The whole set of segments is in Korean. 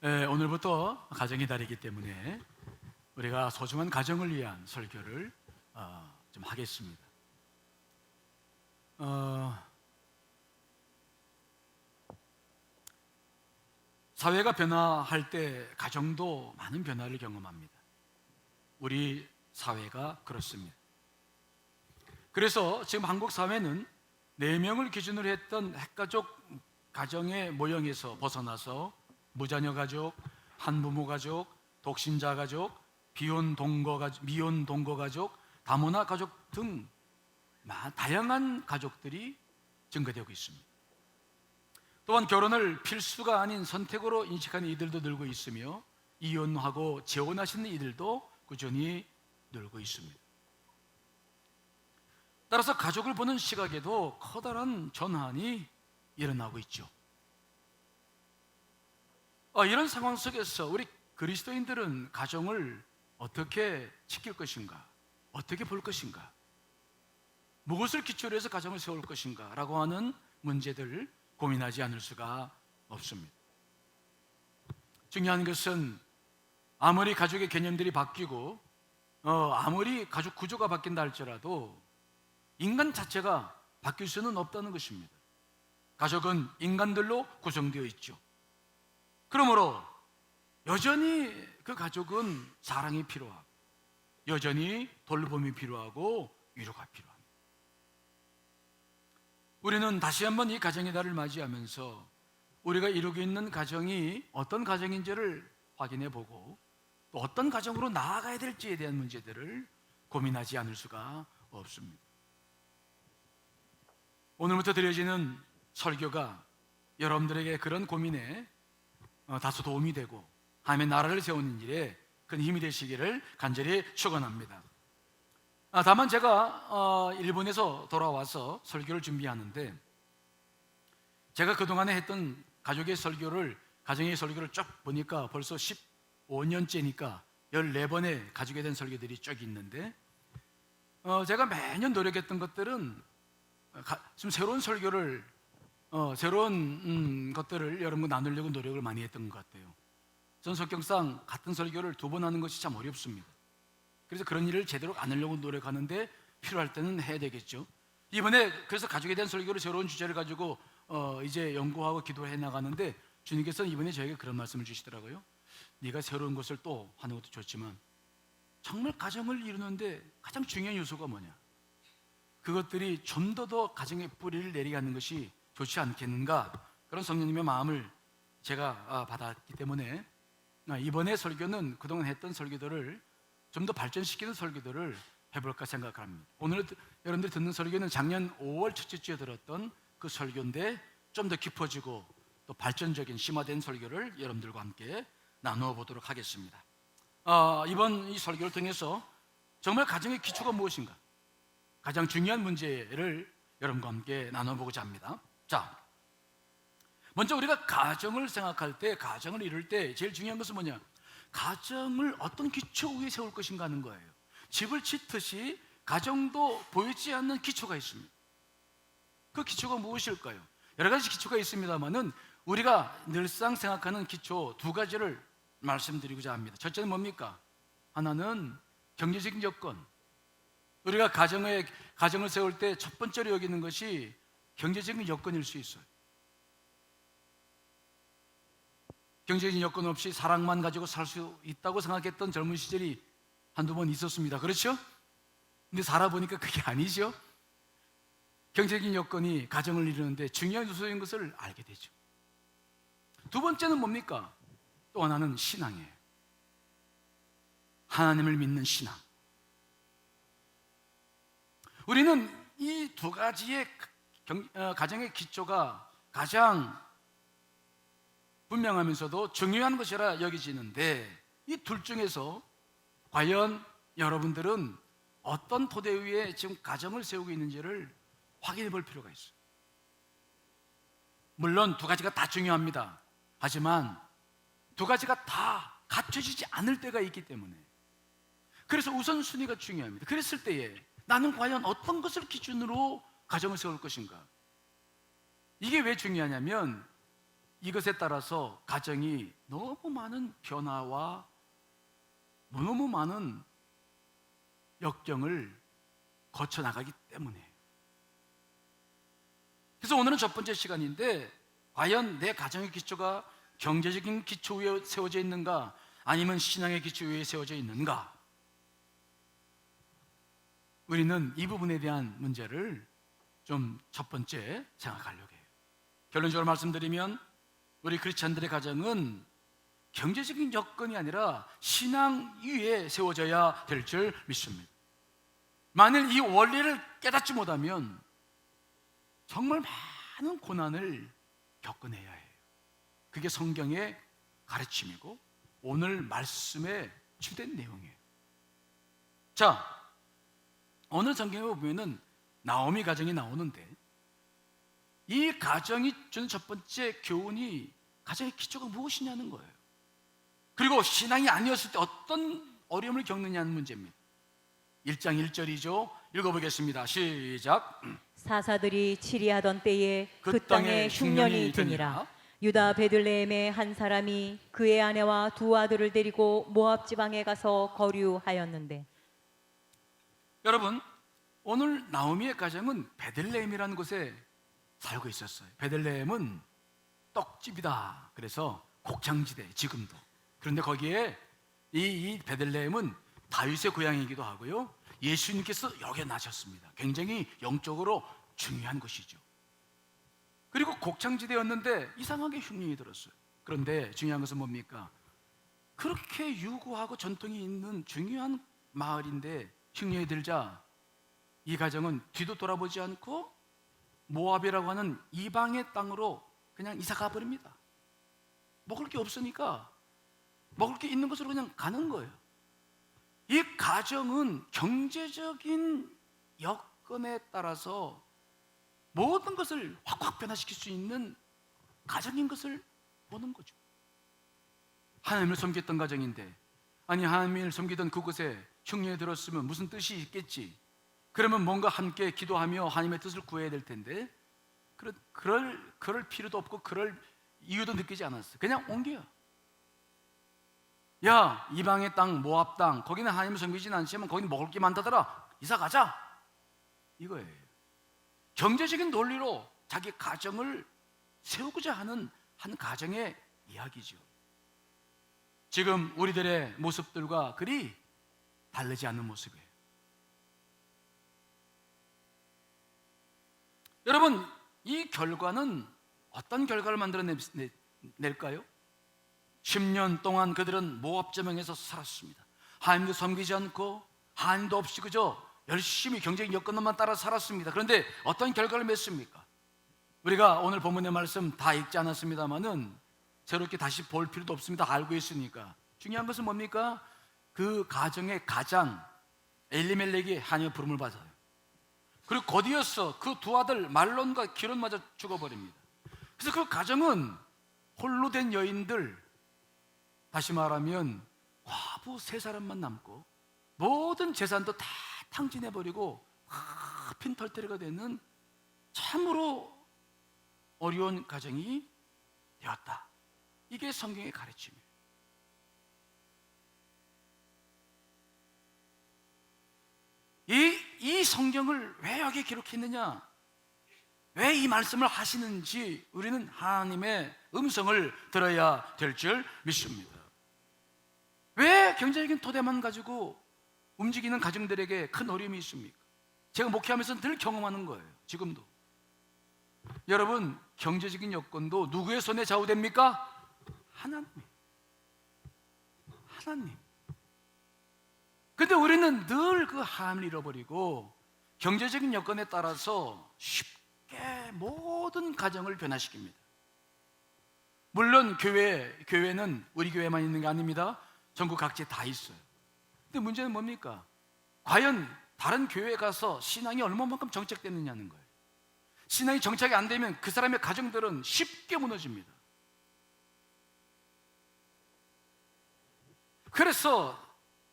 오늘부터 가정의 달이기 때문에 우리가 소중한 가정을 위한 설교를 좀 하겠습니다. 사회가 변화할 때 가정도 많은 변화를 경험합니다. 우리 사회가 그렇습니다. 그래서 지금 한국 사회는 4명을 기준으로 했던 핵가족 가정의 모형에서 벗어나서 무자녀 가족, 한부모 가족, 독신자 가족, 미혼 동거 가족, 다문화 가족 등 다양한 가족들이 증가되고 있습니다. 또한 결혼을 필수가 아닌 선택으로 인식하는 이들도 늘고 있으며 이혼하고 재혼하시는 이들도 꾸준히 늘고 있습니다. 따라서 가족을 보는 시각에도 커다란 전환이 일어나고 있죠. 이런 상황 속에서 우리 그리스도인들은 가정을 어떻게 지킬 것인가? 어떻게 볼 것인가? 무엇을 기초로 해서 가정을 세울 것인가? 라고 하는 문제들을 고민하지 않을 수가 없습니다. 중요한 것은 아무리 가족의 개념들이 바뀌고 아무리 가족 구조가 바뀐다 할지라도 인간 자체가 바뀔 수는 없다는 것입니다. 가족은 인간들로 구성되어 있죠. 그러므로 여전히 그 가족은 사랑이 필요하고 여전히 돌봄이 필요하고 위로가 필요합니다. 우리는 다시 한번 이 가정의 달을 맞이하면서 우리가 이루고 있는 가정이 어떤 가정인지를 확인해 보고 또 어떤 가정으로 나아가야 될지에 대한 문제들을 고민하지 않을 수가 없습니다. 오늘부터 드려지는 설교가 여러분들에게 그런 고민에 다소 도움이 되고 하나님의 나라를 세우는 일에 큰 힘이 되시기를 간절히 축원합니다. 다만 제가 일본에서 돌아와서 설교를 준비하는데 제가 그동안에 했던 가족의 설교를 가정의 설교를 쭉 보니까 벌써 15년째니까 14번의 가족에 대한 설교들이 쭉 있는데 제가 매년 노력했던 것들은 좀 새로운 설교를 새로운 것들을 여러분과 나누려고 노력을 많이 했던 것 같아요. 전 성격상 같은 설교를 2번 하는 것이 참 어렵습니다. 그래서 그런 일을 제대로 안 하려고 노력하는데 필요할 때는 해야 되겠죠. 이번에 그래서 가족에 대한 설교를 새로운 주제를 가지고 이제 연구하고 기도해 나가는데 주님께서는 이번에 저에게 그런 말씀을 주시더라고요. 네가 새로운 것을 또 하는 것도 좋지만 정말 가정을 이루는데 가장 중요한 요소가 뭐냐? 그것들이 좀 더 가정의 뿌리를 내리게 하는 것이 좋지 않겠는가? 그런 성령님의 마음을 제가 받았기 때문에 이번에 설교는 그동안 했던 설교들을 좀 더 발전시키는 설교들을 해볼까 생각합니다. 오늘 여러분들이 듣는 설교는 작년 5월 첫째 주에 들었던 그 설교인데 좀 더 깊어지고 또 발전적인 심화된 설교를 여러분들과 함께 나누어 보도록 하겠습니다. 이번 이 설교를 통해서 정말 가정의 기초가 무엇인가? 가장 중요한 문제를 여러분과 함께 나눠보고자 합니다. 자, 먼저 우리가 가정을 생각할 때, 가정을 이룰 때 제일 중요한 것은 뭐냐? 가정을 어떤 기초 위에 세울 것인가 하는 거예요. 집을 짓듯이 가정도 보이지 않는 기초가 있습니다. 그 기초가 무엇일까요? 여러 가지 기초가 있습니다만은 우리가 늘상 생각하는 기초 2가지를 말씀드리고자 합니다. 첫째는 뭡니까? 하나는 경제적인 여건. 우리가 가정을 세울 때 첫 번째로 여기는 것이 경제적인 여건일 수 있어요. 경제적인 여건 없이 사랑만 가지고 살 수 있다고 생각했던 젊은 시절이 한두 번 있었습니다. 그렇죠? 근데 살아보니까 그게 아니죠. 경제적인 여건이 가정을 이루는데 중요한 요소인 것을 알게 되죠. 2번째는 뭡니까? 또 하나는 신앙이에요. 하나님을 믿는 신앙. 우리는 이 2가지의 가정의 기초가 가장 분명하면서도 중요한 것이라 여겨지는데 이 둘 중에서 과연 여러분들은 어떤 토대 위에 지금 가정을 세우고 있는지를 확인해 볼 필요가 있어요. 물론 2가지가 다 중요합니다. 하지만 2가지가 다 갖춰지지 않을 때가 있기 때문에 그래서 우선순위가 중요합니다. 그랬을 때에 나는 과연 어떤 것을 기준으로 가정을 세울 것인가? 이게 왜 중요하냐면 이것에 따라서 가정이 너무 많은 변화와 너무 많은 역경을 거쳐 나가기 때문에. 그래서 오늘은 첫 번째 시간인데, 과연 내 가정의 기초가 경제적인 기초 위에 세워져 있는가, 아니면 신앙의 기초 위에 세워져 있는가? 우리는 이 부분에 대한 문제를 좀 첫 번째 생각하려고 해요. 결론적으로 말씀드리면, 우리 크리스찬들의 가정은 경제적인 여건이 아니라 신앙 위에 세워져야 될 줄 믿습니다. 만일 이 원리를 깨닫지 못하면 정말 많은 고난을 겪어내야 해요. 그게 성경의 가르침이고 오늘 말씀의 주된 내용이에요. 자, 오늘 성경에 보면은 나오미 가정이 나오는데, 이 가정이 주는 첫 번째 교훈이 가정의 기초가 무엇이냐는 거예요. 그리고 신앙이 아니었을 때 어떤 어려움을 겪느냐는 문제입니다. 1장 1절이죠. 읽어보겠습니다. 시작. 사사들이 치리하던 때에 그 땅에 흉년이 드니라. 유다 베들레헴의 한 사람이 그의 아내와 두 아들을 데리고 모압 지방에 가서 거류하였는데. 여러분, 오늘 나오미의 가정은 베들레헴이라는 곳에 살고 있었어요. 베들레헴은 떡집이다. 그래서 곡창지대, 지금도. 그런데 거기에 이 베들레헴은 다윗의 고향이기도 하고요, 예수님께서 여기에 나셨습니다. 굉장히 영적으로 중요한 곳이죠. 그리고 곡창지대였는데 이상하게 흉년이 들었어요. 그런데 중요한 것은 뭡니까? 그렇게 유구하고 전통이 있는 중요한 마을인데 흉년이 들자 이 가정은 뒤도 돌아보지 않고 모압이라고 하는 이방의 땅으로 그냥 이사 가버립니다. 먹을 게 없으니까 먹을 게 있는 곳으로 그냥 가는 거예요. 이 가정은 경제적인 여건에 따라서 모든 것을 확확 변화시킬 수 있는 가정인 것을 보는 거죠. 하나님을 섬겼던 가정인데, 아니 하나님을 섬기던 그곳에 흉년이 들었으면 무슨 뜻이 있겠지. 그러면 뭔가 함께 기도하며 하나님의 뜻을 구해야 될 텐데 그럴 필요도 없고 그럴 이유도 느끼지 않았어요. 그냥 옮겨요. 야, 이방의 땅, 모압 땅, 거기는 하나님을 섬기진 않지만 거기는 먹을 게 많다더라. 이사 가자. 이거예요. 경제적인 논리로 자기 가정을 세우고자 하는 한 가정의 이야기죠. 지금 우리들의 모습들과 그리 다르지 않는 모습이에요. 여러분, 이 결과는 어떤 결과를 만들어낼까요? 10년 동안 그들은 모압 지방에서 살았습니다. 하나님도 섬기지 않고 하나님도 없이 그저 열심히 경제적 여건만 따라 살았습니다. 그런데 어떤 결과를 맺습니까? 우리가 오늘 본문의 말씀 다 읽지 않았습니다만은 새롭게 다시 볼 필요도 없습니다. 다 알고 있으니까. 중요한 것은 뭡니까? 그 가정의 가장 엘리멜렉이 하나님의 부름을 받아요. 그리고 곧이어서 그 두 아들 말론과 기론마저 죽어버립니다. 그래서 그 가정은 홀로 된 여인들, 다시 말하면 과부 3사람만 남고 모든 재산도 다 탕진해버리고 빈털터리가 되는 참으로 어려운 가정이 되었다. 이게 성경의 가르침이에요. 이 성경을 왜 여기 기록했느냐, 왜 이 말씀을 하시는지 우리는 하나님의 음성을 들어야 될 줄 믿습니다. 왜 경제적인 토대만 가지고 움직이는 가정들에게 큰 어려움이 있습니까? 제가 목회하면서 늘 경험하는 거예요. 지금도. 여러분, 경제적인 여건도 누구의 손에 좌우됩니까? 하나님. 근데 우리는 늘 그 하나님을 잃어버리고 경제적인 여건에 따라서 쉽게 모든 가정을 변화시킵니다. 물론 교회는 우리 교회만 있는 게 아닙니다. 전국 각지에 다 있어요. 근데 문제는 뭡니까? 과연 다른 교회에 가서 신앙이 얼마만큼 정착됐느냐는 거예요. 신앙이 정착이 안 되면 그 사람의 가정들은 쉽게 무너집니다. 그래서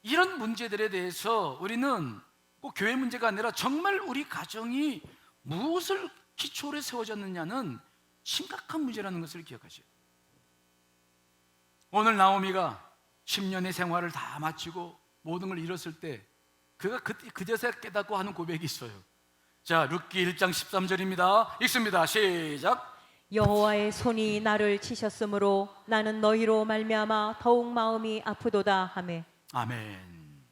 이런 문제들에 대해서 우리는 꼭 교회 문제가 아니라 정말 우리 가정이 무엇을 기초로 세워졌느냐는 심각한 문제라는 것을 기억하셔야 돼요. 오늘 나오미가 10년의 생활을 다 마치고 모든 걸 잃었을 때 그가 그제서야 깨닫고 하는 고백이 있어요. 자, 룻기 1장 13절입니다. 읽습니다. 시작. 여호와의 손이 나를 치셨으므로 나는 너희로 말미암아 더욱 마음이 아프도다 하매. 아멘.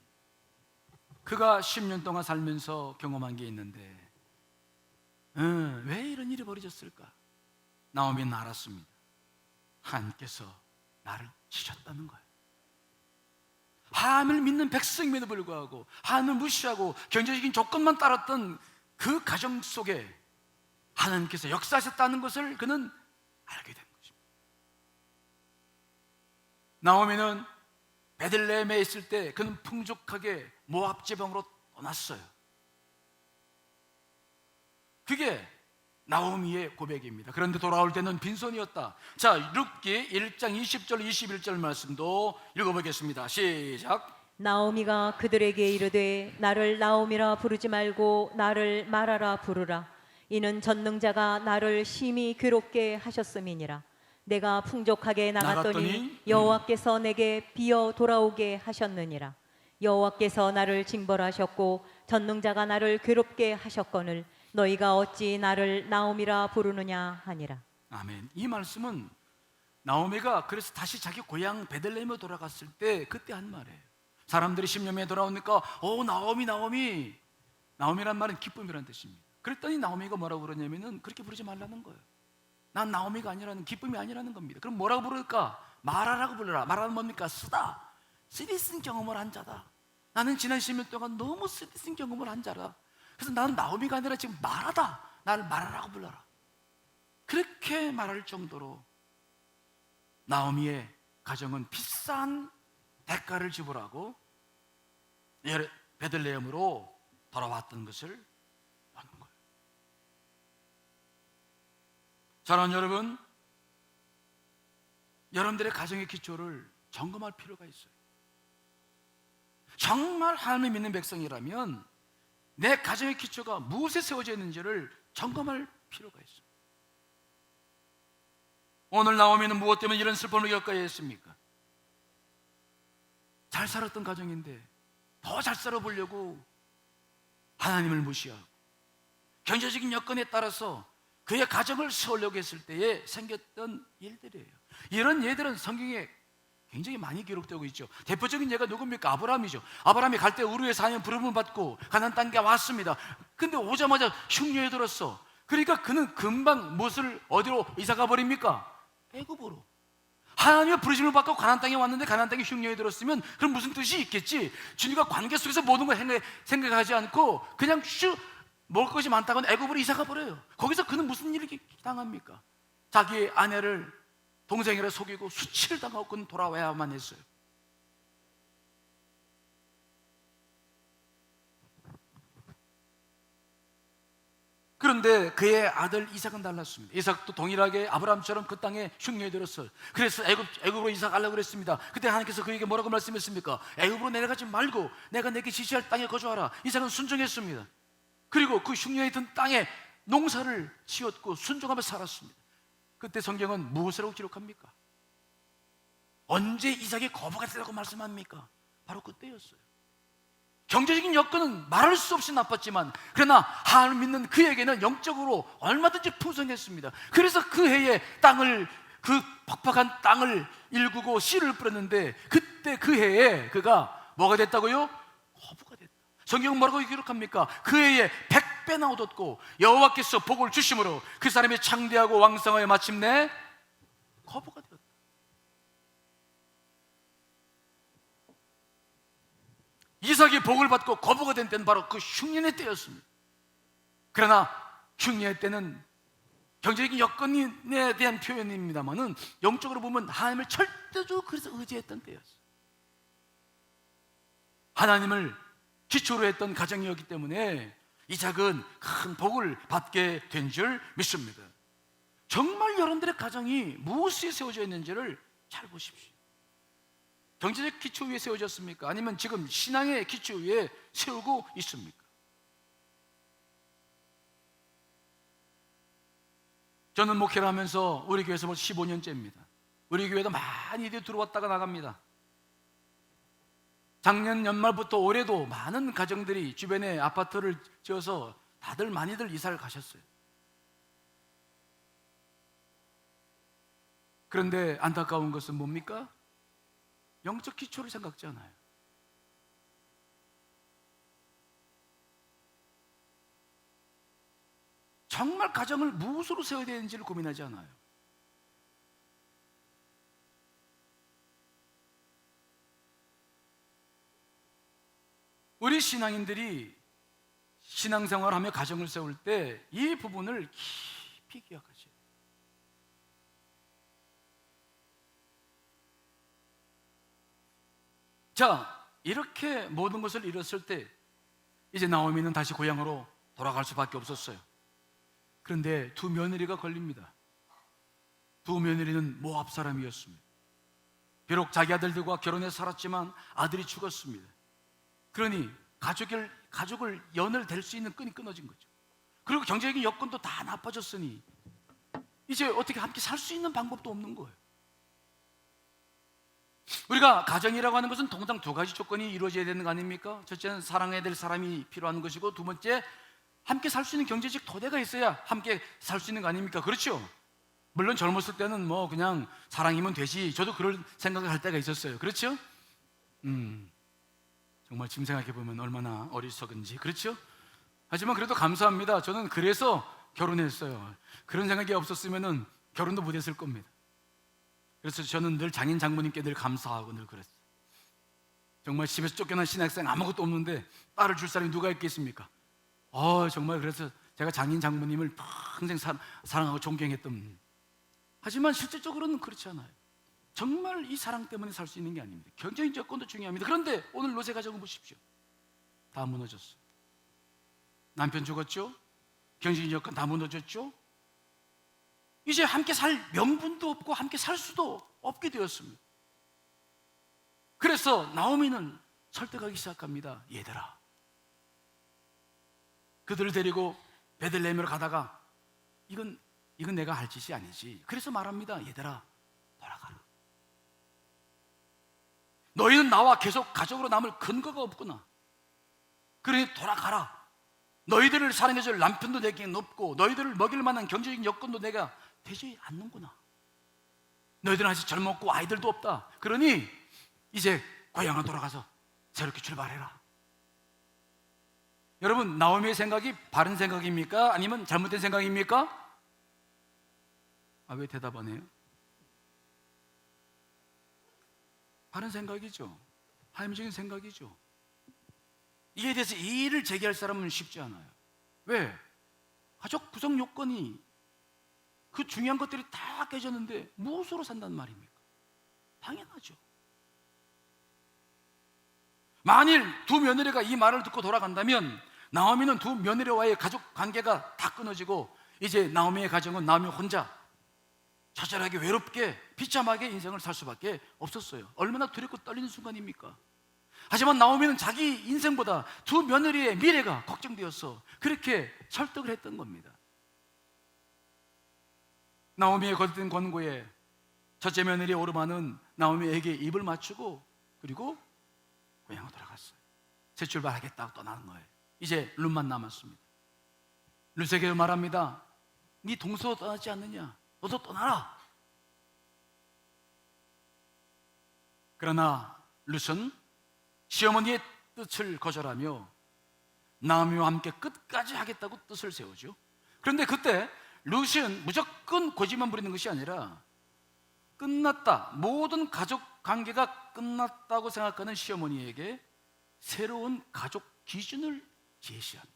그가 10년 동안 살면서 경험한 게 있는데 왜 이런 일이 벌어졌을까? 나오미는 알았습니다. 하나님께서 나를 치셨다는 거예요. 하나님을 믿는 백성임에도 불구하고 하나님을 무시하고 경제적인 조건만 따랐던 그 가정 속에 하나님께서 역사하셨다는 것을 그는 알게 된 것입니다. 나오미는 베들레헴에 있을 때 그는 풍족하게 모압 지방으로 떠났어요. 그게 나오미의 고백입니다. 그런데 돌아올 때는 빈손이었다. 자, 룻기 1장 20절 21절 말씀도 읽어보겠습니다. 시작. 나오미가 그들에게 이르되 나를 나오미라 부르지 말고 나를 마라라 부르라. 이는 전능자가 나를 심히 괴롭게 하셨음이니라. 내가 풍족하게 나갔더니 여호와께서 내게 비어 돌아오게 하셨느니라. 여호와께서 나를 징벌하셨고 전능자가 나를 괴롭게 하셨거늘 너희가 어찌 나를 나오미라 부르느냐 하니라. 아멘. 이 말씀은 나오미가 그래서 다시 자기 고향 베들레헴에 돌아갔을 때 그때 한 말이에요. 사람들이 10년에 돌아오니까 나오미란 말은 기쁨이란 뜻입니다. 그랬더니 나오미가 뭐라고 그러냐면은 그렇게 부르지 말라는 거예요. 난 나오미가 아니라는, 기쁨이 아니라는 겁니다. 그럼 뭐라고 부를까? 마라라고 불러라. 마라는 뭡니까? 쓰다, 쓰디쓴 경험을 한 자다. 나는 지난 10년 동안 너무 쓰디쓴 경험을 한 자라. 그래서 나는 나오미가 아니라 지금 마라다. 나를 마라라고 불러라. 그렇게 말할 정도로 나오미의 가정은 비싼 대가를 지불하고 베들레헴으로 돌아왔던 것을 보는 거예요. 사랑하는 여러분, 여러분들의 가정의 기초를 점검할 필요가 있어요. 정말 하나님을 믿는 백성이라면 내 가정의 기초가 무엇에 세워져 있는지를 점검할 필요가 있어요. 오늘 나오미는 무엇 때문에 이런 슬픔을 겪어야 했습니까? 잘 살았던 가정인데 더 잘 살아보려고 하나님을 무시하고 경제적인 여건에 따라서 그의 가정을 세우려고 했을 때에 생겼던 일들이에요. 이런 예들은 성경에 굉장히 많이 기록되고 있죠. 대표적인 예가 누굽니까? 아브라함이죠. 아브라함이 갈대 우르의 사냥 부름을 받고 가나안 땅에 왔습니다. 근데 오자마자 흉년에 들었어. 그러니까 그는 금방 무엇을 어디로 이사가 버립니까? 애굽으로. 하나님의 부르심을 받고 가나안 땅에 왔는데 가나안 땅에 흉년이 들었으면 그럼 무슨 뜻이 있겠지? 주님과 관계 속에서 모든 걸 생각하지 않고 그냥 먹을 것이 많다고는 애굽으로 이사가 버려요. 거기서 그는 무슨 일을 당합니까? 자기의 아내를 동생이라 속이고 수치를 당하고 그는 돌아와야만 했어요. 그런데 그의 아들 이삭은 달랐습니다. 이삭도 동일하게 아브라함처럼 그 땅에 흉년이 들었어요. 그래서 애굽으로 이사 가려고 그랬습니다. 그때 하나님께서 그에게 뭐라고 말씀했습니까? 애굽으로 내려가지 말고 내가 내게 지시할 땅에 거주하라. 이삭은 순종했습니다. 그리고 그 흉년이 든 땅에 농사를 지었고 순종하며 살았습니다. 그때 성경은 무엇이라고 기록합니까? 언제 이삭이 거부가 되라고 말씀합니까? 바로 그때였어요. 경제적인 여건은 말할 수 없이 나빴지만 그러나 하나님을 믿는 그에게는 영적으로 얼마든지 풍성했습니다. 그래서 그 해에 그 퍽퍽한 땅을 일구고 씨를 뿌렸는데 그때 그 해에 그가 뭐가 됐다고요? 거부가 됐다. 성경은 뭐라고 기록합니까? 그 해에 100배나 얻었고 여호와께서 복을 주심으로 그 사람이 창대하고 왕성하여 마침내 거부가 되었다. 이삭이 복을 받고 거부가 된 때는 바로 그 흉년의 때였습니다. 그러나 흉년의 때는 경제적인 여건에 대한 표현입니다만은 영적으로 보면 하나님을 절대적으로 그래서 의지했던 때였어요. 하나님을 기초로 했던 가정이었기 때문에 이삭은 큰 복을 받게 된 줄 믿습니다. 정말 여러분들의 가정이 무엇에 세워져 있는지를 잘 보십시오. 경제적 기초 위에 세워졌습니까? 아니면 지금 신앙의 기초 위에 세우고 있습니까? 저는 목회를 하면서 우리 교회에서 벌써 15년째입니다. 우리 교회도 많이 들어왔다가 나갑니다. 작년 연말부터 올해도 많은 가정들이 주변에 아파트를 지어서 다들 많이들 이사를 가셨어요. 그런데 안타까운 것은 뭡니까? 영적 기초를 생각지 않아요. 정말 가정을 무엇으로 세워야 되는지를 고민하지 않아요. 우리 신앙인들이 신앙생활하며 가정을 세울 때 이 부분을 깊이 기억하셔야 돼요. 자, 이렇게 모든 것을 이뤘을 때 이제 나오미는 다시 고향으로 돌아갈 수밖에 없었어요. 그런데 두 며느리가 걸립니다. 두 며느리는 모압 사람이었습니다. 비록 자기 아들들과 결혼해서 살았지만 아들이 죽었습니다. 그러니 가족을 연을 댈 수 있는 끈이 끊어진 거죠. 그리고 경제적인 여건도 다 나빠졌으니 이제 어떻게 함께 살 수 있는 방법도 없는 거예요. 우리가 가정이라고 하는 것은 통상 두 가지 조건이 이루어져야 되는 거 아닙니까? 첫째는 사랑해야 될 사람이 필요한 것이고, 두 번째 함께 살 수 있는 경제적 토대가 있어야 함께 살 수 있는 거 아닙니까? 그렇죠? 물론 젊었을 때는 뭐 그냥 사랑이면 되지, 저도 그럴 생각을 할 때가 있었어요. 그렇죠? 정말 지금 생각해 보면 얼마나 어리석은지. 그렇죠? 하지만 그래도 감사합니다. 저는 그래서 결혼했어요. 그런 생각이 없었으면 결혼도 못했을 겁니다. 그래서 저는 늘 장인 장모님께 늘 감사하고 늘 그랬어요. 정말 집에서 쫓겨난 신학생 아무것도 없는데 딸을 줄 사람이 누가 있겠습니까? 정말 그래서 제가 장인 장모님을 평생 사랑하고 존경했던. 하지만 실질적으로는 그렇지 않아요. 정말 이 사랑 때문에 살 수 있는 게 아닙니다. 경제적 여건도 중요합니다. 그런데 오늘 롯의 가정을 보십시오. 다 무너졌어요. 남편 죽었죠? 경제적 여건 다 무너졌죠? 이제 함께 살 명분도 없고 함께 살 수도 없게 되었습니다. 그래서 나오미는 설득하기 시작합니다. 얘들아, 그들을 데리고 베들레헴으로 가다가 이건 내가 할 짓이 아니지. 그래서 말합니다. 얘들아, 돌아가라. 너희는 나와 계속 가족으로 남을 근거가 없구나. 그러니 돌아가라. 너희들을 사랑해줄 남편도 내게는 없고, 너희들을 먹일 만한 경제적인 여건도 내가 되지 않는구나. 너희들은 아직 젊었고 아이들도 없다. 그러니 이제 고향으로 돌아가서 새롭게 출발해라. 여러분, 나오미의 생각이 바른 생각입니까? 아니면 잘못된 생각입니까? 왜 대답 안 해요? 바른 생각이죠. 하나님적인 생각이죠. 이에 대해서 이의를 제기할 사람은 쉽지 않아요. 왜? 가족 구성 요건이, 그 중요한 것들이 다 깨졌는데 무엇으로 산단 말입니까? 당연하죠. 만일 두 며느리가 이 말을 듣고 돌아간다면 나오미는 두 며느리와의 가족 관계가 다 끊어지고 이제 나오미의 가정은 나오미 혼자 처절하게 외롭게 비참하게 인생을 살 수밖에 없었어요. 얼마나 두렵고 떨리는 순간입니까? 하지만 나오미는 자기 인생보다 두 며느리의 미래가 걱정되어서 그렇게 설득을 했던 겁니다. 나오미의 거듭된 권고에 첫째 며느리 오르마는 나오미에게 입을 맞추고 그리고 고향으로 돌아갔어요. 새 출발하겠다고 떠나는 거예요. 이제 룻만 남았습니다. 룻에게 말합니다. 네 동서 떠나지 않느냐? 너도 떠나라. 그러나 룻은 시어머니의 뜻을 거절하며 나오미와 함께 끝까지 하겠다고 뜻을 세우죠. 그런데 그때 룻은 무조건 고집만 부리는 것이 아니라 끝났다, 모든 가족 관계가 끝났다고 생각하는 시어머니에게 새로운 가족 기준을 제시합니다.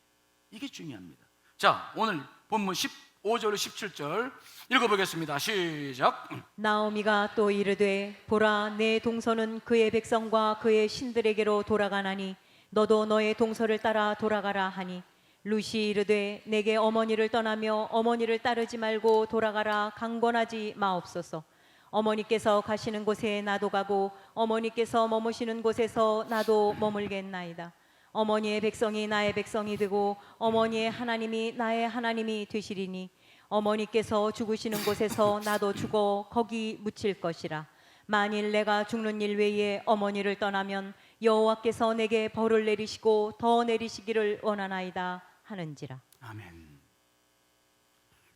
이게 중요합니다. 자, 오늘 본문 15절 17절 읽어보겠습니다. 시작. 나오미가 또 이르되 보라, 내 동서는 그의 백성과 그의 신들에게로 돌아가나니 너도 너의 동서를 따라 돌아가라 하니 룻이 이르되 내게 어머니를 떠나며 어머니를 따르지 말고 돌아가라 강권하지 마옵소서. 어머니께서 가시는 곳에 나도 가고 어머니께서 머무시는 곳에서 나도 머물겠나이다. 어머니의 백성이 나의 백성이 되고 어머니의 하나님이 나의 하나님이 되시리니 어머니께서 죽으시는 곳에서 나도 죽어 거기 묻힐 것이라. 만일 내가 죽는 일 외에 어머니를 떠나면 여호와께서 내게 벌을 내리시고 더 내리시기를 원하나이다 하는지라. 아멘.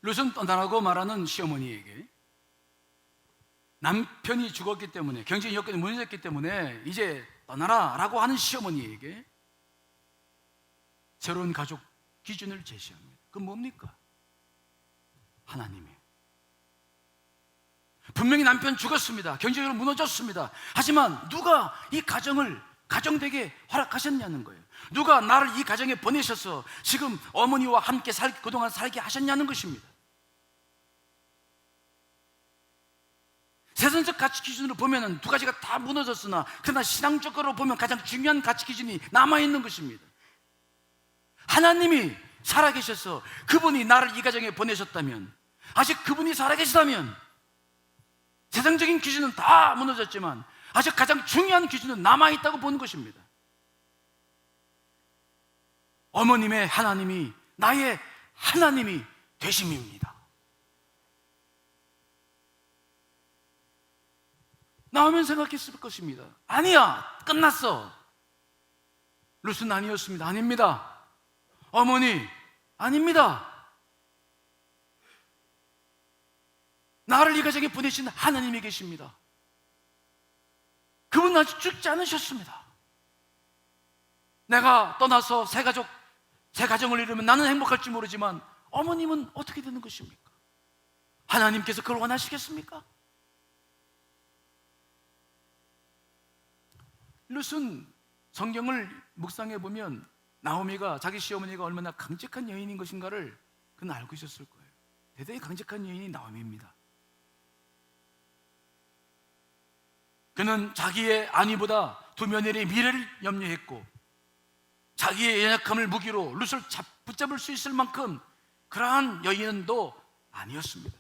룻은 떠나라고 말하는 시어머니에게 남편이 죽었기 때문에, 경제적 여건이 무너졌기 때문에 이제 떠나라 라고 하는 시어머니에게 새로운 가족 기준을 제시합니다. 그건 뭡니까? 하나님이에요. 분명히 남편 죽었습니다. 경제적으로 무너졌습니다. 하지만 누가 이 가정을 가정되게 허락하셨냐는 거예요. 누가 나를 이 가정에 보내셔서 지금 어머니와 함께 그동안 살게 하셨냐는 것입니다. 세상적 가치 기준으로 보면 두 가지가 다 무너졌으나, 그러나 신앙적으로 보면 가장 중요한 가치 기준이 남아있는 것입니다. 하나님이 살아계셔서 그분이 나를 이 가정에 보내셨다면, 아직 그분이 살아계시다면 세상적인 기준은 다 무너졌지만 아직 가장 중요한 기준은 남아있다고 보는 것입니다. 어머님의 하나님이 나의 하나님이 되심입니다. 나오면 생각했을 것입니다. 아니야, 끝났어. 룻은 아니었습니다. 아닙니다. 어머니, 아닙니다. 나를 이 가정에 보내신 하나님이 계십니다. 그분은 아직 죽지 않으셨습니다. 내가 떠나서 새 가정을 이루면 나는 행복할지 모르지만 어머님은 어떻게 되는 것입니까? 하나님께서 그걸 원하시겠습니까? 룻은 성경을 묵상해 보면 나오미가, 자기 시어머니가 얼마나 강직한 여인인 것인가를 그는 알고 있었을 거예요. 대단히 강직한 여인이 나오미입니다. 그는 자기의 안위보다 두 며느리의 미래를 염려했고, 자기의 연약함을 무기로 룻을 붙잡을 수 있을 만큼 그러한 여인도 아니었습니다.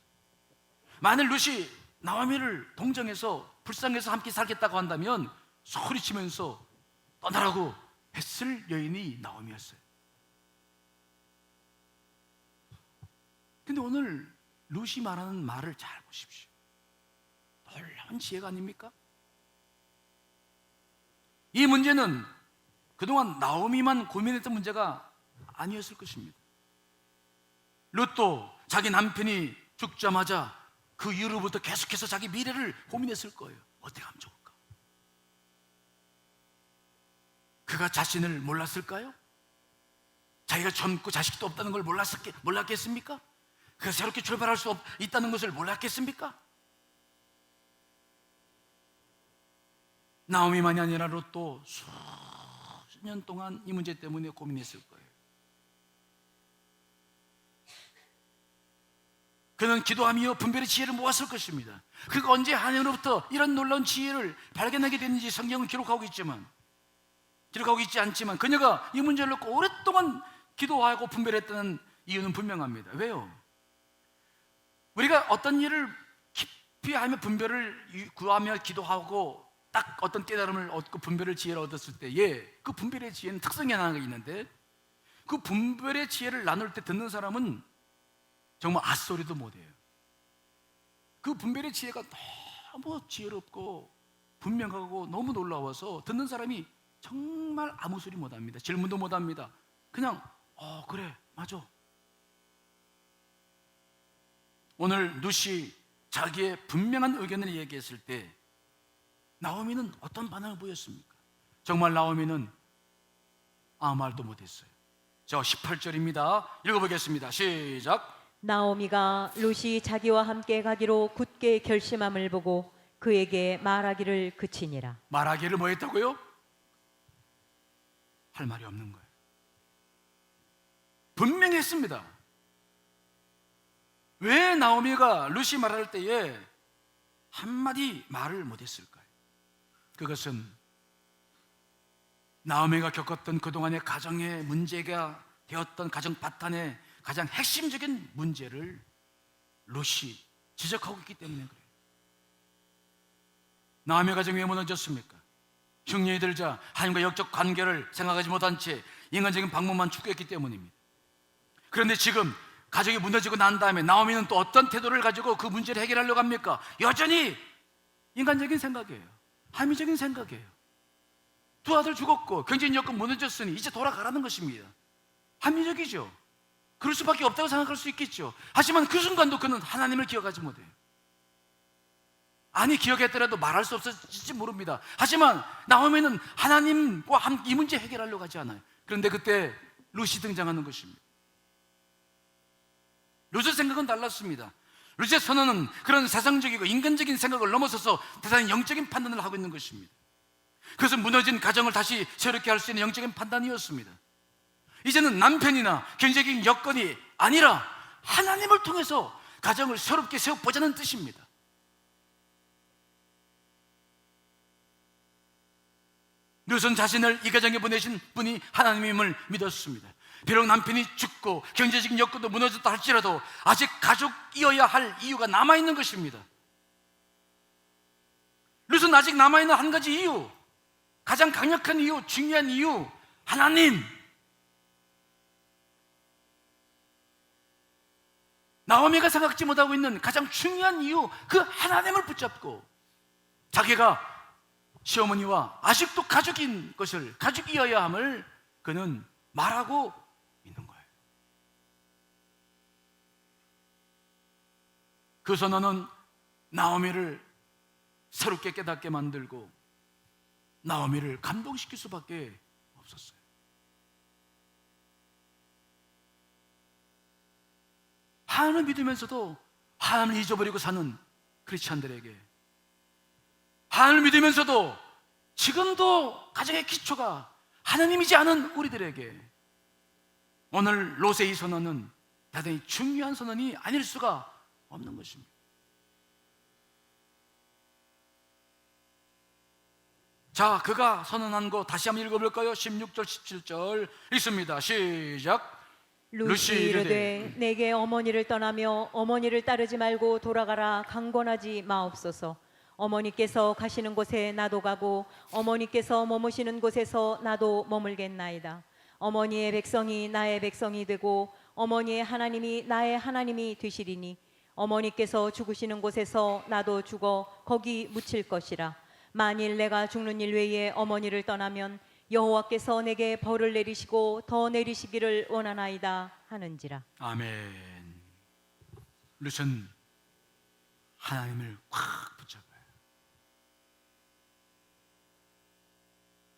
만일 룻이 나오미를 동정해서 불쌍해서 함께 살겠다고 한다면 소리치면서 떠나라고 했을 여인이 나오미였어요. 근데 오늘 룻이 말하는 말을 잘 보십시오. 놀라운 지혜가 아닙니까? 이 문제는 그동안 나오미만 고민했던 문제가 아니었을 것입니다. 룻도 자기 남편이 죽자마자 그 이후로부터 계속해서 자기 미래를 고민했을 거예요. 어떻게 하면 좋을까? 그가 자신을 몰랐을까요? 자기가 젊고 자식도 없다는 걸 몰랐겠습니까? 그가 새롭게 출발할 수 있다는 것을 몰랐겠습니까? 나오미만이 아니라 롯도 수년 동안 이 문제 때문에 고민했을 거예요. 그는 기도하며 분별의 지혜를 모았을 것입니다. 그가 언제 하나님으로부터 이런 놀라운 지혜를 발견하게 됐는지 성경은 기록하고 있지 않지만 그녀가 이 문제를 놓고 오랫동안 기도하고 분별했다는 이유는 분명합니다. 왜요? 우리가 어떤 일을 깊이 하며 분별을 구하며 기도하고 딱 어떤 깨달음을 얻고 분별의 지혜를 얻었을 때에 그 분별의 지혜는 특성이 하나가 있는데, 그 분별의 지혜를 나눌 때 듣는 사람은 정말 앗소리도 못해요. 그 분별의 지혜가 너무 지혜롭고 분명하고 너무 놀라워서 듣는 사람이 정말 아무 소리 못합니다. 질문도 못합니다. 그냥 그래, 맞아. 오늘 룻이 자기의 분명한 의견을 얘기했을 때 나오미는 어떤 반응을 보였습니까? 정말 나오미는 아무 말도 못했어요. 저 18절입니다. 읽어보겠습니다. 시작. 나오미가 룻이 자기와 함께 가기로 굳게 결심함을 보고 그에게 말하기를 그치니라. 말하기를 뭐 했다고요? 할 말이 없는 거예요. 분명히 했습니다. 왜 나오미가 룻이 말할 때에 한마디 말을 못했을까요? 그것은 나오미가 겪었던 그동안의 가정의 문제가 되었던 가정 바탕의 가장 핵심적인 문제를 룻이 지적하고 있기 때문에 그래요. 나오미 가정이 왜 무너졌습니까? 흉년이 들자 하나님과 영적 관계를 생각하지 못한 채 인간적인 방법만 추구했기 때문입니다. 그런데 지금 가정이 무너지고 난 다음에 나오미는 또 어떤 태도를 가지고 그 문제를 해결하려고 합니까? 여전히 인간적인 생각이에요. 합리적인 생각이에요. 두 아들 죽었고 경제적 여건 무너졌으니 이제 돌아가라는 것입니다. 합리적이죠. 그럴 수밖에 없다고 생각할 수 있겠죠. 하지만 그 순간도 그는 하나님을 기억하지 못해요. 아니, 기억했더라도 말할 수 없을지 모릅니다. 하지만 나오미는 하나님과 함께 이 문제 해결하려고 하지 않아요. 그런데 그때 룻이 등장하는 것입니다. 룻의 생각은 달랐습니다. 룻의 선언은 그런 세상적이고 인간적인 생각을 넘어서서 대단히 영적인 판단을 하고 있는 것입니다. 그것은 무너진 가정을 다시 새롭게 할 수 있는 영적인 판단이었습니다. 이제는 남편이나 경제적인 여건이 아니라 하나님을 통해서 가정을 새롭게 세워보자는 뜻입니다. 룻은 자신을 이 가정에 보내신 분이 하나님임을 믿었습니다. 비록 남편이 죽고 경제적인 여건도 무너졌다 할지라도 아직 가족이어야 할 이유가 남아있는 것입니다. 룻은 아직 남아있는 한 가지 이유, 가장 강력한 이유, 중요한 이유, 하나님. 나오미가 생각지 못하고 있는 가장 중요한 이유, 그 하나님을 붙잡고 자기가 시어머니와 아직도 가족인 것을, 가족이어야 함을 그는 말하고 있는 거예요. 그 선언은 나오미를 새롭게 깨닫게 만들고 나오미를 감동시킬 수밖에 없었어요. 하나님을 믿으면서도 하나님을 잊어버리고 사는 크리스찬들에게, 하나님을 믿으면서도 지금도 가정의 기초가 하나님이지 않은 우리들에게 오늘 롯의 이 선언은 대단히 중요한 선언이 아닐 수가 없는 것입니다. 자, 그가 선언한 거 다시 한번 읽어볼까요? 16절 17절 읽습니다. 시작. 룻이 이르되 내게 어머니를 떠나며 어머니를 따르지 말고 돌아가라 강권하지 마옵소서. 어머니께서 가시는 곳에 나도 가고 어머니께서 머무시는 곳에서 나도 머물겠나이다. 어머니의 백성이 나의 백성이 되고 어머니의 하나님이 나의 하나님이 되시리니 어머니께서 죽으시는 곳에서 나도 죽어 거기 묻힐 것이라. 만일 내가 죽는 일 외에 어머니를 떠나면 여호와께서 내게 벌을 내리시고 더 내리시기를 원하나이다 하는지라. 아멘. 룻은 하나님을 꽉 붙잡아요.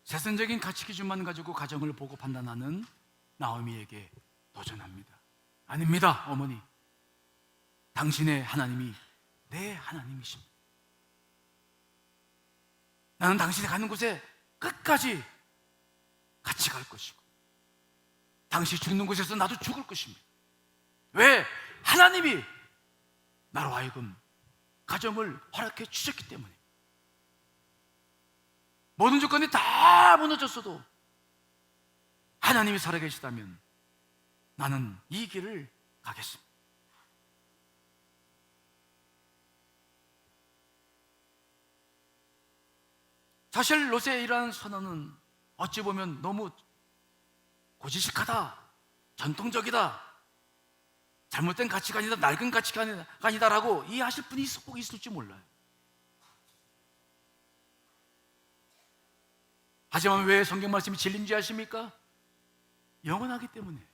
세상적인 가치 기준만 가지고 가정을 보고 판단하는 나오미에게 도전합니다. 아닙니다, 어머니. 당신의 하나님이 내 하나님이십니다. 나는 당신이 가는 곳에 끝까지 같이 갈 것이고 당신이 죽는 곳에서 나도 죽을 것입니다. 왜? 하나님이 나로 하여금 가정을 허락해 주셨기 때문에. 모든 조건이 다 무너졌어도 하나님이 살아계시다면 나는 이 길을 가겠습니다. 사실 롯의 이러한 선언은 어찌 보면 너무 고지식하다, 전통적이다, 잘못된 가치관이다, 낡은 가치관이다라고 이해하실 분이 꼭 있을지 몰라요. 하지만 왜 성경 말씀이 진리인지 아십니까? 영원하기 때문에.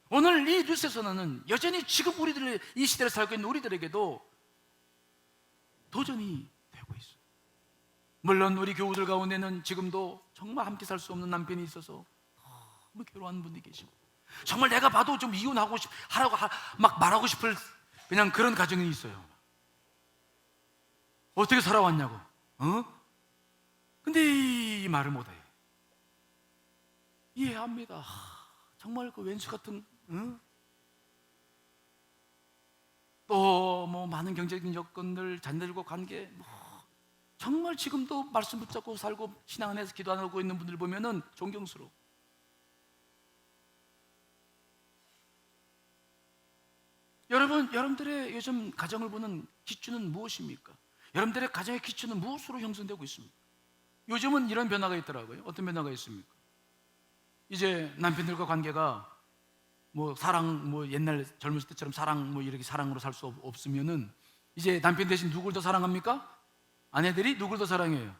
오늘 이 룻의 선언은 여전히 지금 우리들의 이 시대를 살고 있는 우리들에게도 도전이 되고 있어요. 물론 우리 교우들 가운데는 지금도 정말 함께 살 수 없는 남편이 있어서 너무 괴로워하는 분들이 계시고, 정말 내가 봐도 좀 이혼하고 막 말하고 싶을 그냥 그런 가정이 있어요. 어떻게 살아왔냐고. 근데 이 말을 못해요. 이해합니다. 정말 그 왼수 같은, 또 뭐 많은 경제적인 여건들, 자녀들과 관계, 정말 지금도 말씀 붙잡고 살고 신앙 안에서 기도하고 있는 분들 보면은 존경스러워. 여러분들의 요즘 가정을 보는 기준은 무엇입니까? 여러분들의 가정의 기준은 무엇으로 형성되고 있습니까? 요즘은 이런 변화가 있더라고요. 어떤 변화가 있습니까? 이제 남편들과 관계가 뭐 사랑 뭐 옛날 젊었을 때처럼 사랑 뭐 이렇게 사랑으로 살 수 없으면은 이제 남편 대신 누굴 더 사랑합니까? 아내들이 누굴 더 사랑해요?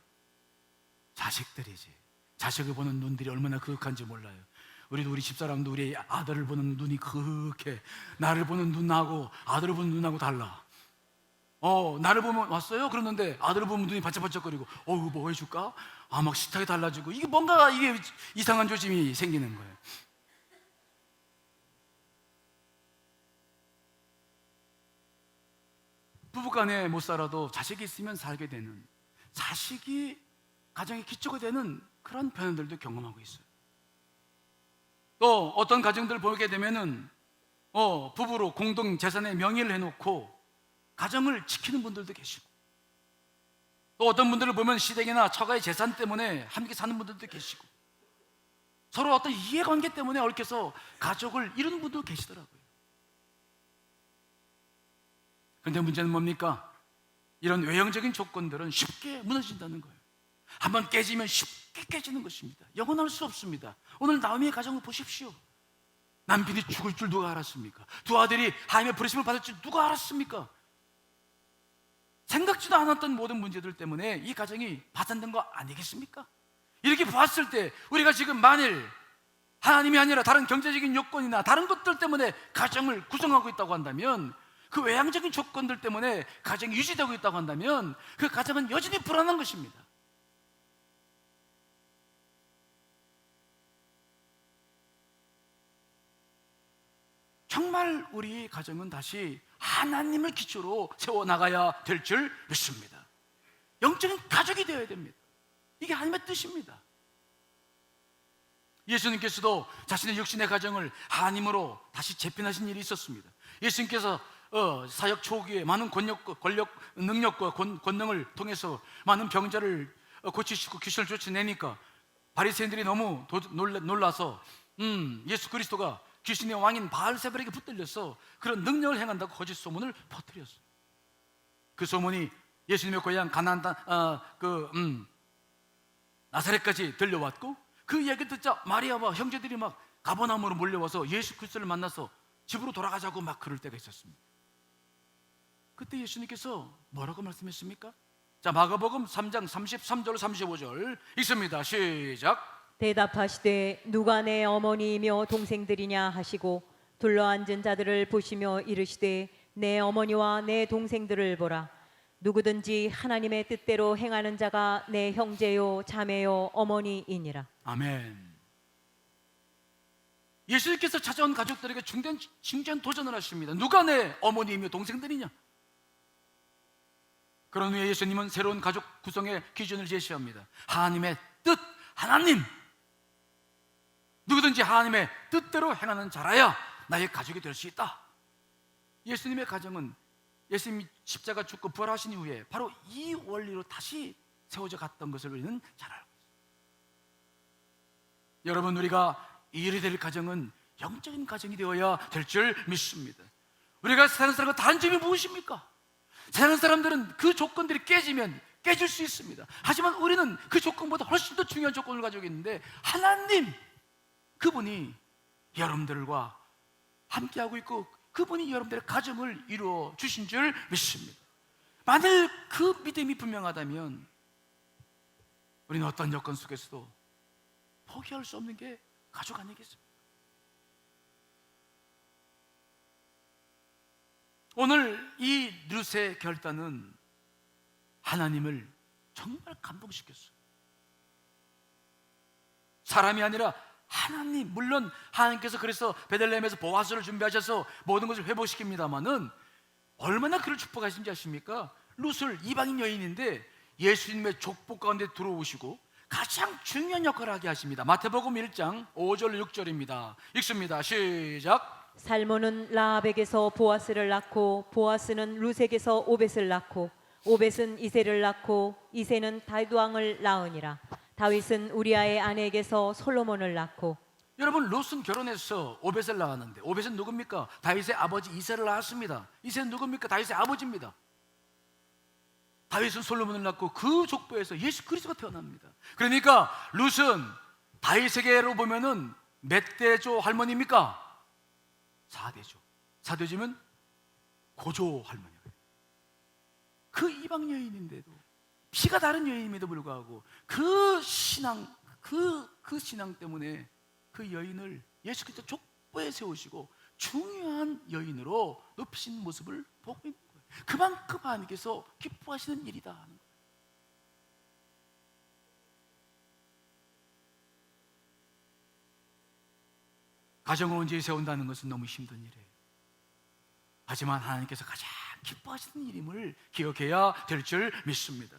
자식들이지. 자식을 보는 눈들이 얼마나 그윽한지 몰라요. 우리 집사람도 우리 아들을 보는 눈이 그윽해. 나를 보는 눈하고 아들을 보는 눈하고 달라. 나를 보면 왔어요? 그러는데 아들을 보면 눈이 반짝반짝거리고 뭐 해줄까? 막 식탁이 달라지고 이게 뭔가 이게 이상한 조짐이 생기는 거예요. 부부간에 못 살아도 자식이 있으면 살게 되는, 자식이 가정의 기초가 되는 그런 변화들도 경험하고 있어요. 또 어떤 가정들을 보게 되면은 부부로 공동 재산에 명의를 해놓고 가정을 지키는 분들도 계시고, 또 어떤 분들을 보면 시댁이나 처가의 재산 때문에 함께 사는 분들도 계시고, 서로 어떤 이해관계 때문에 얽혀서 가족을 이루는 분도 계시더라고요. 그런데 문제는 뭡니까? 이런 외형적인 조건들은 쉽게 무너진다는 거예요. 한번 깨지면 쉽게 깨지는 것입니다. 영원할 수 없습니다. 오늘 나오미의 가정을 보십시오. 남편이 죽을 줄 누가 알았습니까? 두 아들이 하나님의 부르심을 받을 줄 누가 알았습니까? 생각지도 않았던 모든 문제들 때문에 이 가정이 파산된 거 아니겠습니까? 이렇게 봤을 때 우리가 지금 만일 하나님이 아니라 다른 경제적인 요건이나 다른 것들 때문에 가정을 구성하고 있다고 한다면, 그 외향적인 조건들 때문에 가정이 유지되고 있다고 한다면 그 가정은 여전히 불안한 것입니다. 정말 우리 가정은 다시 하나님을 기초로 세워나가야 될 줄 믿습니다. 영적인 가족이 되어야 됩니다. 이게 하나님의 뜻입니다. 예수님께서도 자신의 육신의 가정을 하나님으로 다시 재편하신 일이 있었습니다. 예수님께서 사역 초기에 많은 권력, 능력과 권능을 통해서 많은 병자를 고치시고 귀신을 쫓아내니까 바리새인들이 너무 놀라서 예수 그리스도가 귀신의 왕인 바알세불에게 붙들려서 그런 능력을 행한다고 거짓 소문을 퍼뜨렸어요. 그 소문이 예수님의 고향 가나안 나사렛까지 들려왔고, 그 얘기 듣자 마리아와 형제들이 막 가버나움으로 몰려와서 예수 그리스도를 만나서 집으로 돌아가자고 막 그럴 때가 있었습니다. 그때 예수님께서 뭐라고 말씀했습니까? 자, 마가복음 3장 33절 35절 읽습니다. 시작. 대답하시되 누가 내 어머니이며 동생들이냐 하시고 둘러앉은 자들을 보시며 이르시되 내 어머니와 내 동생들을 보라. 누구든지 하나님의 뜻대로 행하는 자가 내 형제요 자매요 어머니이니라. 아멘. 예수님께서 찾아온 가족들에게 중대한 도전을 하십니다. 누가 내 어머니이며 동생들이냐? 그런 후에 예수님은 새로운 가족 구성의 기준을 제시합니다. 하나님의 뜻, 하나님. 누구든지 하나님의 뜻대로 행하는 자라야 나의 가족이 될 수 있다. 예수님의 가정은 예수님이 십자가 죽고 부활하신 이후에 바로 이 원리로 다시 세워져 갔던 것을 우리는 잘 알고 있습니다. 여러분, 우리가 이루어야 될 가정은 영적인 가정이 되어야 될 줄 믿습니다. 우리가 사는 사람과 다른 점이 무엇입니까? 사는 사람들은 그 조건들이 깨지면 깨질 수 있습니다. 하지만 우리는 그 조건보다 훨씬 더 중요한 조건을 가지고 있는데, 하나님, 그분이 여러분들과 함께하고 있고 그분이 여러분들의 가정을 이루어 주신 줄 믿습니다. 만일 그 믿음이 분명하다면 우리는 어떤 여건 속에서도 포기할 수 없는 게 가족 아니겠습니까? 오늘 이 룻의 결단은 하나님을 정말 감동시켰어요. 사람이 아니라 하나님, 물론 하나님께서 그래서 베들레헴에서 보아스를 준비하셔서 모든 것을 회복시킵니다마는 얼마나 그를 축복하신지 아십니까? 룻을 이방인 여인인데 예수님의 족복 가운데 들어오시고 가장 중요한 역할을 하게 하십니다. 마태복음 1장 5절 6절입니다. 읽습니다. 시작. 살몬은 라합에게서 보아스를 낳고 보아스는 룻에게서 오벳을 낳고 오벳은 이새를 낳고 이새는 다윗 왕을 낳으니라. 다윗은 우리아의 아내에게서 솔로몬을 낳고. 여러분, 롯은 결혼해서 오벳을 낳았는데 오벳은 누굽니까? 다윗의 아버지 이새를 낳았습니다. 이새는 누굽니까? 다윗의 아버지입니다. 다윗은 솔로몬을 낳고 그 족보에서 예수 그리스도가 태어납니다. 그러니까 롯은 다윗에게로 보면은 몇 대조 할머니입니까? 사대조. 사대조면 고조 할머니예요. 그 이방 여인인데도, 피가 다른 여인임에도 불구하고 그 신앙 때문에 그 여인을 예수께서 족보에 세우시고 중요한 여인으로 높이신 모습을 보고 있는 거예요. 그만큼 하나님께서 기뻐하시는 일이다 하는 거예요. 가정을 온전히 세운다는 것은 너무 힘든 일이에요. 하지만 하나님께서 가장 기뻐하시는 일임을 기억해야 될 줄 믿습니다.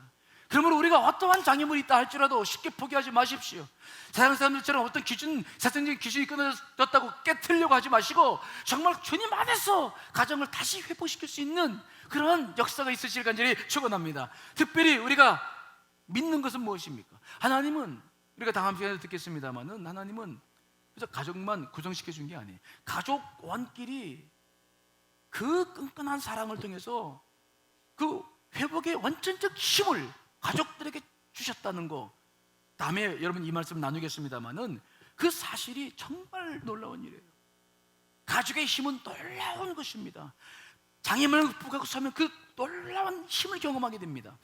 그러므로 우리가 어떠한 장애물이 있다 할지라도 쉽게 포기하지 마십시오. 세상 사람들처럼 어떤 세상적인 기준이 끊어졌다고 깨트리려고 하지 마시고, 정말 주님 안에서 가정을 다시 회복시킬 수 있는 그런 역사가 있으실 간절히 축원합니다. 특별히 우리가 믿는 것은 무엇입니까? 하나님은, 우리가 다음 시간에 듣겠습니다마는, 하나님은 그래서 가족만 구성시켜 준 게 아니에요. 가족원끼리 그 끈끈한 사랑을 통해서 그 회복의 원천적 힘을 가족들에게 주셨다는 거, 다음에 여러분 이 말씀 나누겠습니다마는 그 사실이 정말 놀라운 일이에요. 가족의 힘은 놀라운 것입니다. 장애물을 극복하고 서면 그 놀라운 힘을 경험하게 됩니다.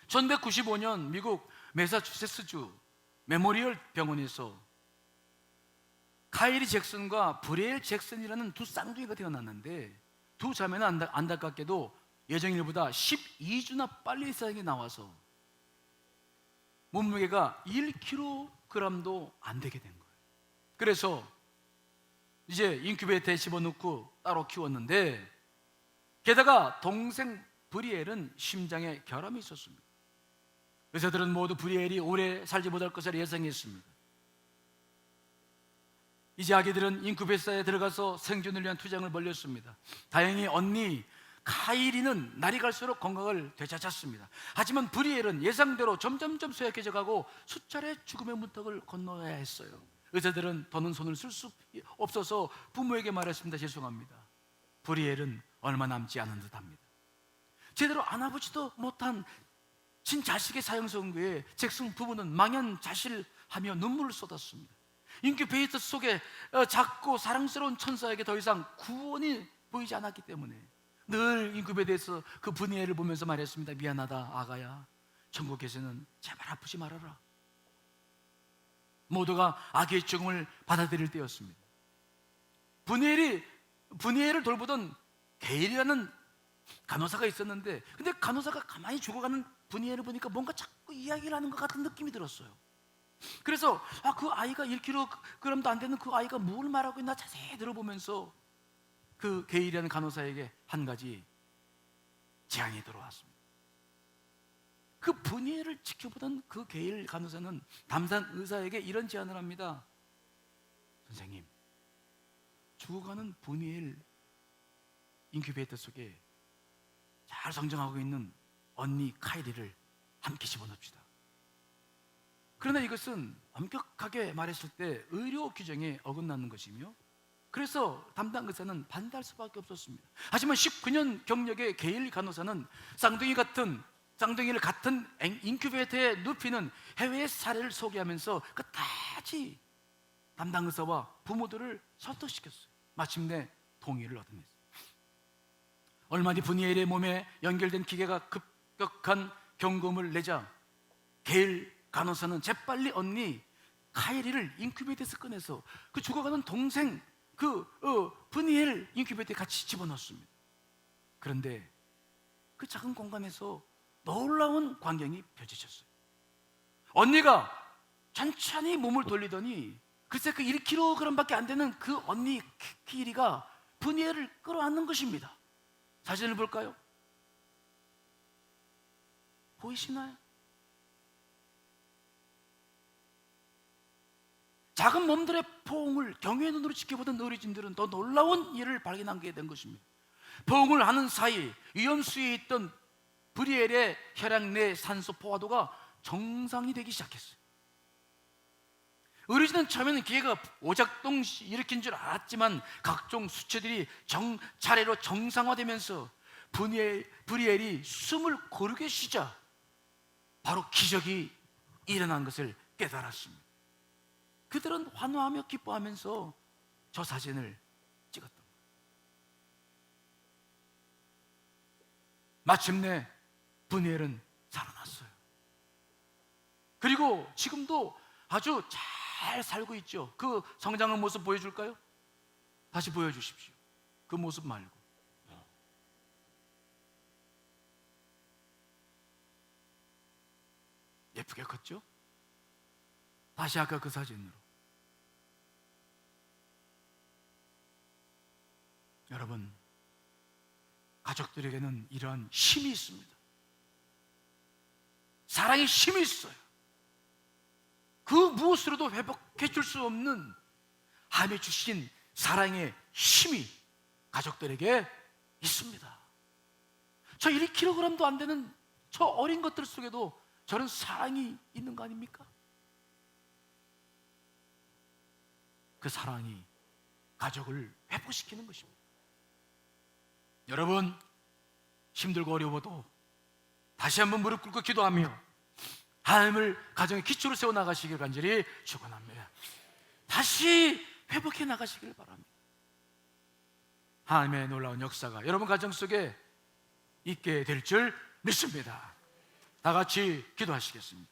1995년 미국 매사추세츠주 메모리얼 병원에서 카이리 잭슨과 브레일 잭슨이라는 두 쌍둥이가 태어났는데, 두 자매는 안타깝게도 예정일보다 12주나 빨리 세상에 나와서 몸무게가 1kg도 안 되게 된 거예요. 그래서 이제 인큐베이터에 집어넣고 따로 키웠는데, 게다가 동생 브리엘은 심장에 결함이 있었습니다. 의사들은 모두 브리엘이 오래 살지 못할 것을 예상했습니다. 이제 아기들은 인큐베이터에 들어가서 생존을 위한 투쟁을 벌였습니다. 다행히 언니 카이리는 날이 갈수록 건강을 되찾았습니다. 하지만 브리엘은 예상대로 점점점 쇠약해져 가고 수차례 죽음의 문턱을 건너야 했어요. 의사들은 더는 손을 쓸 수 없어서 부모에게 말했습니다. 죄송합니다. 브리엘은 얼마 남지 않은 듯합니다. 제대로 안아보지도 못한 친자식의 사형선고에 잭슨 부부는 망연자실하며 눈물을 쏟았습니다. 인큐베이터 속에 작고 사랑스러운 천사에게 더 이상 구원이 보이지 않았기 때문에 늘 인큐베이터에서 그 브니엘을 보면서 말했습니다. 미안하다 아가야, 천국에서는 제발 아프지 말아라. 모두가 아기의 죽음을 받아들일 때였습니다. 브니엘을 돌보던 게일이라는 간호사가 있었는데, 근데 간호사가 가만히 죽어가는 브니엘을 보니까 뭔가 자꾸 이야기를 하는 것 같은 느낌이 들었어요. 그래서 그 아이가 1kg도 안 되는 그 아이가 뭘 말하고 있나 자세히 들어보면서 그 게일이라는 간호사에게 한 가지 제안이 들어왔습니다. 그 브니엘을 지켜보던 그 게일 간호사는 담당 의사에게 이런 제안을 합니다. 선생님, 죽어가는 브니엘 인큐베이터 속에 잘 성장하고 있는 언니 카이리를 함께 집어넣읍시다. 그러나 이것은 엄격하게 말했을 때 의료 규정에 어긋나는 것이며, 그래서 담당 의사는 반대할 수밖에 없었습니다. 하지만 19년 경력의 게일 간호사는 쌍둥이를 같은 인큐베이터에 눕히는 해외의 사례를 소개하면서 끝까지 담당 의사와 부모들을 설득시켰어요. 마침내 동의를 얻어냈어요. 얼마 뒤 브니엘의 몸에 연결된 기계가 급격한 경고음을 내자 게일 간호사는 재빨리 언니 카이리를 인큐베이터에서 꺼내서 그 죽어가는 동생 브니엘 인큐베이터에 같이 집어넣었습니다. 그런데 그 작은 공간에서 놀라운 광경이 펼쳐졌어요. 언니가 천천히 몸을 돌리더니 글쎄 그 1kg밖에 안 되는 그 언니 카이리가 브니엘을 끌어안는 것입니다. 사진을 볼까요? 보이시나요? 작은 몸들의 포옹을 경외의 눈으로 지켜보던 어르신들은 더 놀라운 일을 발견하게 된 것입니다. 포옹을 하는 사이 위험수위에 있던 브리엘의 혈액 내 산소 포화도가 정상이 되기 시작했어요. 어르신은 처음에는 기계가 오작동 일으킨 줄 알았지만 각종 수치들이 차례로 정상화되면서 브리엘이 숨을 고르게 쉬자 바로 기적이 일어난 것을 깨달았습니다. 그들은 환호하며 기뻐하면서 저 사진을 마침내 분이엘은 살아났어요. 그리고 지금도 아주 잘 살고 있죠. 그 성장한 모습 보여줄까요? 다시 보여주십시오. 그 모습 말고. 예쁘게 컸죠? 다시 아까 그 사진으로. 여러분, 가족들에게는 이러한 힘이 있습니다. 사랑의 힘이 있어요. 그 무엇으로도 회복해 줄 수 없는 하나님이 주신 사랑의 힘이 가족들에게 있습니다. 저 1kg도 안 되는 저 어린 것들 속에도 저런 사랑이 있는 거 아닙니까? 그 사랑이 가족을 회복시키는 것입니다. 여러분, 힘들고 어려워도 다시 한번 무릎 꿇고 기도하며 하나님을 가정의 기초로 세워나가시길 간절히 축원합니다. 다시 회복해 나가시길 바랍니다. 하나님의 놀라운 역사가 여러분 가정 속에 있게 될 줄 믿습니다. 다 같이 기도하시겠습니다.